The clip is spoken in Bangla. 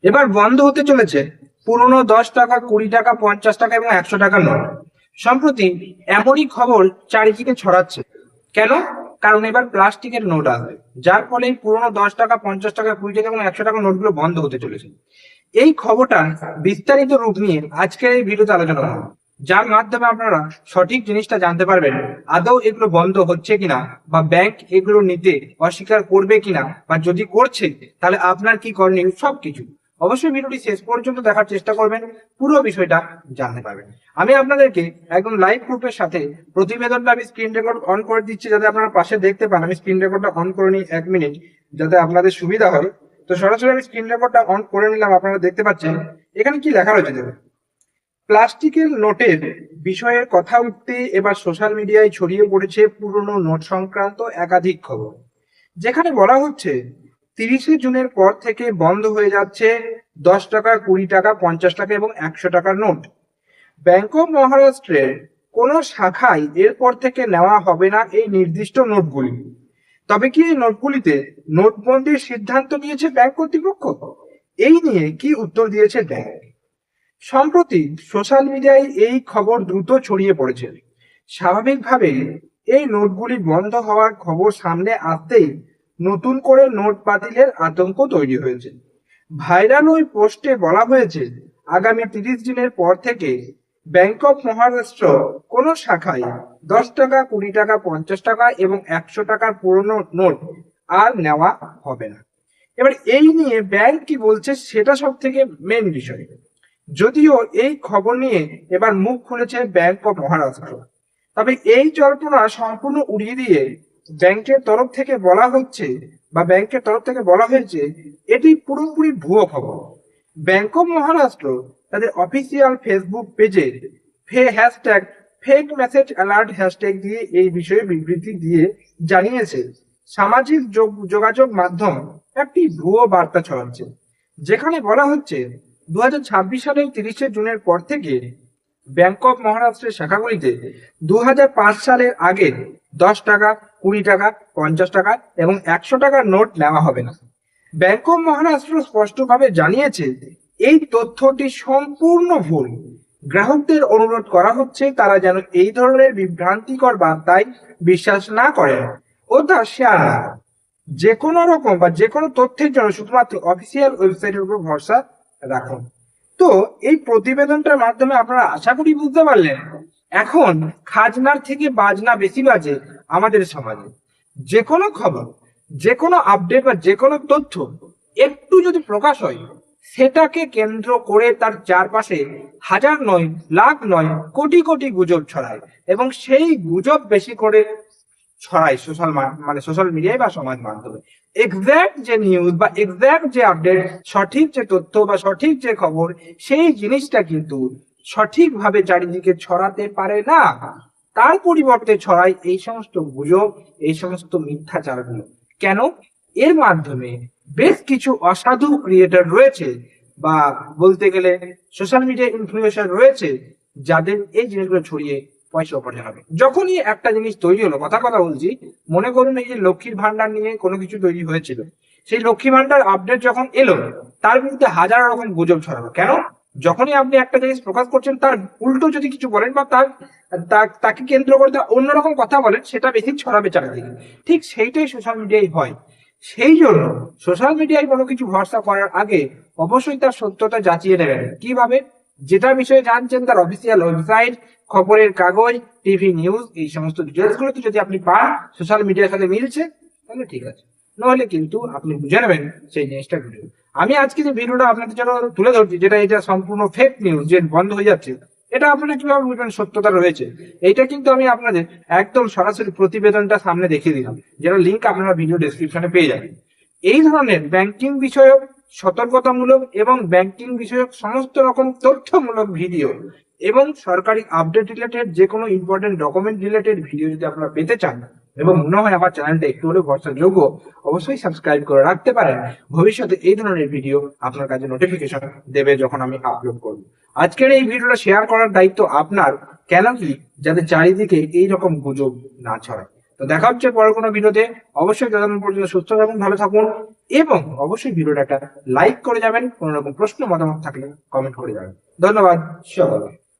এবার বন্ধ হতে চলেছে পুরনো 10 টাকা, 20 টাকা, 50 টাকা এবং 100 টাকার নোট। সম্প্রতি এমনই খবর চারিদিকে ছড়াচ্ছে। কেন? কারণ এবার প্লাস্টিকের নোট আসবে, যার ফলে এই পুরনো 10 টাকা, 50 টাকা, 20 টাকা এবং 100 টাকার নোটগুলো বন্ধ হতে চলেছে। এই খবরটা বিস্তারিত রূপ নিয়ে আজকের এই ভিডিওতে আলোচনা করব, যার মাধ্যমে আপনারা সঠিক জিনিসটা জানতে পারবেন আদৌ এগুলো বন্ধ হচ্ছে কিনা, বা ব্যাংক এগুলো নিতে অস্বীকার করবে কিনা, বা যদি করছে তাহলে আপনার কি করণীয়, সবকিছু। অবশ্যই ভিডিওটি শেষ পর্যন্ত দেখার চেষ্টা করবেন, পুরো বিষয়টা জানতে পারবেন। আমি আপনাদেরকে একদম লাইভ প্রুফের সাথে প্রতিবেদনটা আমি স্ক্রিন রেকর্ড অন করে দিচ্ছি, যাতে আপনারা পাশে দেখতে পান। আমি স্ক্রিন রেকর্ডটা অন করে নিই 1 মিনিট, যাতে আপনাদের সুবিধা হয়। তো সরাসরি আমি স্ক্রিন রেকর্ডটা অন করে নিলাম। আপনারা দেখতে পাচ্ছেন এখানে কি লেখা রয়েছে দেখুন। প্লাস্টিকের নোটের বিষয়ের কথা উঠতে এবার সোশ্যাল মিডিয়ায় ছড়িয়ে পড়েছে পুরনো নোট সংক্রান্ত একাধিক খবর, যেখানে বলা হচ্ছে 30শে জুনের পর থেকে বন্ধ হয়ে যাচ্ছে 10 টাকা, 20 টাকা, 50 টাকা এবং 100 টাকার নোট। ব্যাংক অফ মহারাষ্ট্রের কোনো শাখায় এরপর থেকে নেওয়া হবে না এই নির্দিষ্ট নোটগুলি। তবে কি এই নোটগুলিতে নোটবন্দির সিদ্ধান্ত নিয়েছে ব্যাংক কর্তৃপক্ষ? এই নিয়ে কি উত্তর দিয়েছে ব্যাংক? সম্প্রতি সোশ্যাল মিডিয়ায় এই খবর দ্রুত ছড়িয়ে পড়েছে। স্বাভাবিকভাবে এই নোটগুলি বন্ধ হওয়ার খবর সামনে আসতেই নতুন করে নোট বাতিলের আতঙ্ক তৈরি হয়েছে। ভাইরাল ওই পোস্টে বলা হয়েছে আগামী 30 দিনের পর থেকে ব্যাংক অফ মহারাষ্ট্র কোনো শাখায় 10 টাকা, 20 টাকা, 50 টাকা এবং 100 টাকার পুরনো নোট আর নেওয়া হবে না। এবার এই নিয়ে ব্যাংক কি বলছে সেটা সব থেকে মেন বিষয়। যদিও এই খবর নিয়ে এবার মুখ খুলেছে ব্যাংক অফ মহারাষ্ট্র, তবে এই জল্পনা সম্পূর্ণ উড়িয়ে দিয়ে ব্যাংকের তরফ থেকে বলা হয়েছে এটি পুরোপুরি ভুয়ো খবর। ব্যাংক অফ মহারাষ্ট্র তাদের অফিসিয়াল ফেসবুক পেজে hashtag fake message alert hashtag দিয়ে এই বিষয়ে বিবৃতি দিয়ে জানিয়েছে সামাজিক যোগাযোগ মাধ্যম একটি ভুয়ো বার্তা ছড়াচ্ছে, যেখানে বলা হচ্ছে 2026 সালের 30শে জুনের পর থেকে ব্যাংক অফ মহারাষ্ট্রের শাখাগুলিতে 2005 সালের আগে 10 টাকা, 20 টাকা, 50 টাকা এবং 100 টাকার নোট নেওয়া হবে না। ব্যাংক অফ মহারাষ্ট্র স্পষ্টভাবে জানিয়েছে এই তথ্যটি সম্পূর্ণ ভুল। গ্রাহকদের অনুরোধ করা হচ্ছে তারা যেন এই ধরনের বিভ্রান্তিকর বার্তায় বিশ্বাস না করেন ও তা শেয়ার না করেন। যে কোনো রকম বা যে কোনো তথ্যের জন্য শুধুমাত্র অফিসিয়াল ওয়েবসাইটের উপর ভরসা রাখুন। তো এই প্রতিবেদনটার মাধ্যমে আপনারা আশা করি বুঝতে পারলেন এখন খাজনার থেকে বাজনা বেশি বাজে আমাদের সমাজে। যে কোনো খবর, যে কোনো আপডেট বা যে কোনো তথ্য একটু যদি প্রকাশ হয়, সেটাকে কেন্দ্র করে তার চারপাশে হাজার নয়, লাখ নয়, কোটি কোটি গুজব ছড়ায়, এবং সেই গুজব বেশি করে ছড়ায় সোশ্যাল মিডিয়ায় বা সমাজ মাধ্যমে। এক্সাক্ট যে নিউজ বা এক্সাক্ট যে আপডেট, সঠিক যে তথ্য বা সঠিক যে খবর, সেই জিনিসটা কিন্তু সঠিকভাবে চারিদিকে ছড়াতে পারে না। তার পরিবর্তে ছড়ায় এই সমস্ত গুজব, এই সমস্ত মিথ্যাচারগুলো। কেন? এর মাধ্যমে বেশ কিছু অসাধু ক্রিয়েটর রয়েছে, বা বলতে গেলে সোশ্যাল মিডিয়া ইনফ্লুয়েন্সার রয়েছে, যাদের এই জিনিসগুলো ছড়িয়ে পয়সা উপার্জন হবে। যখনই একটা জিনিস তৈরি হলো, কথা বলছি, মনে করুন এই যে লক্ষ্মীর ভান্ডার নিয়ে কোনো কিছু তৈরি হয়েছিল, সেই লক্ষ্মী ভান্ডার আপডেট যখন এলো, তার বিরুদ্ধে হাজার রকম গুজব ছড়ালো। কেন? যখনই আপনি একটা জিনিস প্রকাশ করছেন, তার উল্টো যদি কিছু বলেন বা তাকে কেন্দ্র করে অন্যরকম কথা বলেন, সেটা বেশি ছড়াবে চারিদিকে। ঠিক সেইটাই সোশ্যাল মিডিয়ায় হয়। সেই জন্য সোশ্যাল মিডিয়ায় কোনো কিছু ভরসা করার আগে অবশ্যই তার সত্যতা যাচিয়ে নেবেন। কিভাবে? যেটা বিষয়ে জানছেন তার অফিসিয়াল ওয়েবসাইট, খবরের কাগজ, টিভি নিউজ, এই সমস্ত ডিটেলস গুলোতে যদি আপনি পান সোশ্যাল মিডিয়ার সাথে মিলছে, তাহলে ঠিক আছে। নাহলে কিন্তু আপনি বুঝে নেবেন সেই জিনিসটা ভিডিও। আমি আজকে যে ভিডিওটা আপনাদের জন্য তুলে ধরছি, এটা সম্পূর্ণ ফেক নিউজ, যে বন্ধ হয়ে যাচ্ছে, এটা আপনারা কিভাবে বুঝবেন সত্যতা রয়েছে? এইটা কিন্তু আমি আপনাদের একদম সরাসরি প্রতিবেদনটা সামনে দেখিয়ে দিলাম, যেটা লিঙ্ক আপনারা ভিডিও ডেসক্রিপশনে পেয়ে যাবেন। এই ধরনের ব্যাংকিং বিষয়ক সতর্কতামূলক এবং ব্যাংকিং বিষয়ক সমস্ত রকম তথ্যমূলক ভিডিও এবং সরকারি আপডেট রিলেটেড যে কোনো ইম্পর্টেন্ট ডকুমেন্ট রিলেটেড ভিডিও যদি আপনারা পেতে চান এবং মনে হয় আমার চ্যানেলটা একটু হলেও ভরসাযোগ্য, অবশ্যই সাবস্ক্রাইব করে রাখতে পারেন। ভবিষ্যতে এই ধরনের ভিডিও আপনার কাছে নোটিফিকেশন দেবে যখন আমি আপলোড করব। আজকের এই ভিডিওটা শেয়ার করার দায়িত্ব আপনার। কেন কি? যাতে চারিদিকে এইরকম গুজব না ছড়ায়। তো দেখা হচ্ছে পরের কোনো ভিডিওতে। অবশ্যই ততক্ষণ পর্যন্ত সুস্থ থাকুন, ভালো থাকুন, এবং অবশ্যই ভিডিওটা একটা লাইক করে যাবেন। কোনো রকম প্রশ্ন মতামত থাকলে কমেন্ট করে যাবেন। ধন্যবাদ সকলকে।